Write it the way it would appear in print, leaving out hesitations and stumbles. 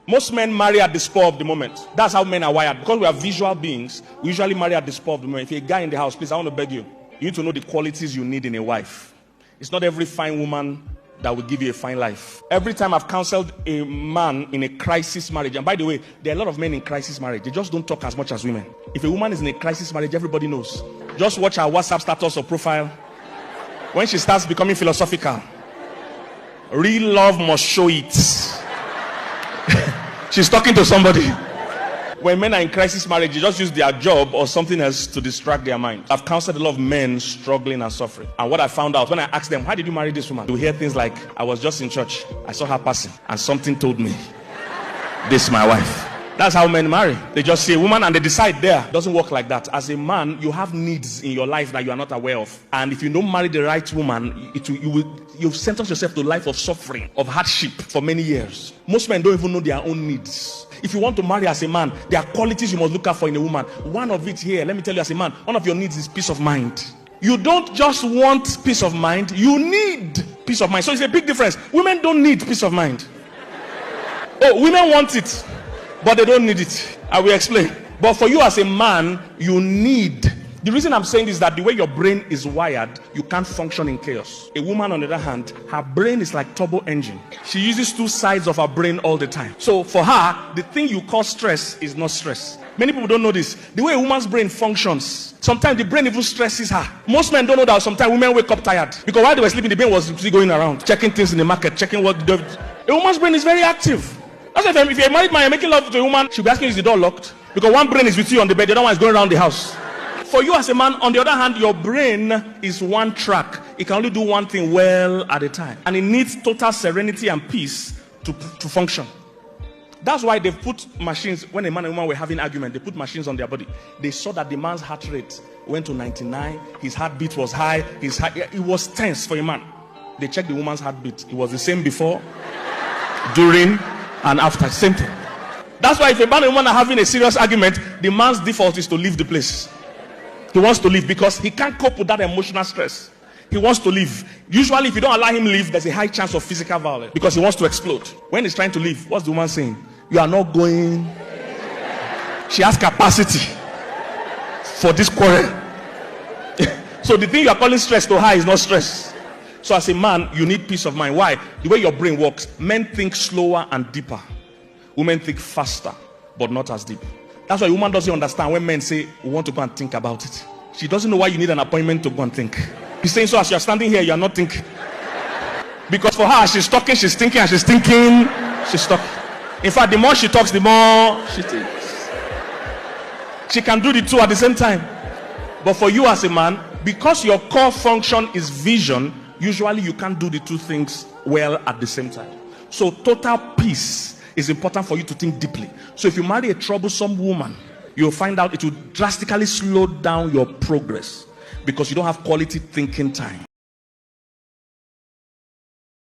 Most men marry at the spur of the moment. That's how men are wired. Because we are visual beings, we usually marry at the spur of the moment. If you're a guy in the house, please, I want to beg you. You need to know the qualities you need in a wife. It's not every fine woman that will give you a fine life. Every time I've counseled a man in a crisis marriage, and by the way, there are a lot of men in crisis marriage. They just don't talk as much as women. If a woman is in a crisis marriage, everybody knows. Just watch her WhatsApp status or profile. When she starts becoming philosophical, real love must show it. She's talking to somebody. When men are in crisis marriage, they just use their job or something else to distract their mind. I've counseled a lot of men struggling and suffering. And what I found out when I asked them, why did you marry this woman? You hear things like, I was just in church. I saw her passing. And something told me, this is my wife. That's how men marry. They just see a woman and they decide there. It doesn't work like that. As a man, you have needs in your life that you are not aware of. And if you don't marry the right woman, you've sentenced yourself to a life of suffering, of hardship for many years. Most men don't even know their own needs. If you want to marry as a man, there are qualities you must look out for in a woman. One of it here, let me tell you as a man, one of your needs is peace of mind. You don't just want peace of mind, you need peace of mind. So it's a big difference. Women don't need peace of mind. Oh, women want it, but they don't need it. I will explain. But for you as a man, you need. The reason I'm saying this is that the way your brain is wired, you can't function in chaos. A woman, on the other hand, her brain is like turbo engine. She uses two sides of her brain all the time. So for her, the thing you call stress is not stress. Many people don't know this. The way a woman's brain functions, sometimes the brain even stresses her. Most men don't know that sometimes women wake up tired. Because while they were sleeping, the brain was still going around, checking things in the market, checking what a woman's brain is very active. That's why if you're a married man, you're making love to a woman, she'll be asking, is the door locked? Because one brain is with you on the bed, the other one is going around the house. For you as a man, on the other hand, your brain is one track. It can only do one thing well at a time. And it needs total serenity and peace to function. That's why they put machines, when a man and woman were having argument, they put machines on their body. They saw that the man's heart rate went to 99, his heartbeat was high, it was tense for a man. They checked the woman's heartbeat. It was the same before, during, and after. Same thing. That's why if a man and woman are having a serious argument, the man's default is to leave the place. He wants to leave because he can't cope with that emotional stress. He wants to leave. Usually, if you don't allow him to leave, there's a high chance of physical violence because he wants to explode. When he's trying to leave, what's the woman saying? You are not going. She has capacity for this quarrel. So the thing you are calling stress to her is not stress. So as a man, you need peace of mind. Why? The way your brain works, men think slower and deeper. Women think faster, but not as deep. That's why a woman doesn't understand when men say, we want to go and think about it. She doesn't know why you need an appointment to go and think. He's saying, so as you're standing here, you're not thinking. Because for her, she's talking, she's thinking, and she's thinking, she's talking. In fact, the more she talks, the more she thinks. She can do the two at the same time. But for you as a man, because your core function is vision, usually you can't do the two things well at the same time. So total peace is important for you to think deeply. So if you marry a troublesome woman, you'll find out it will drastically slow down your progress because you don't have quality thinking time.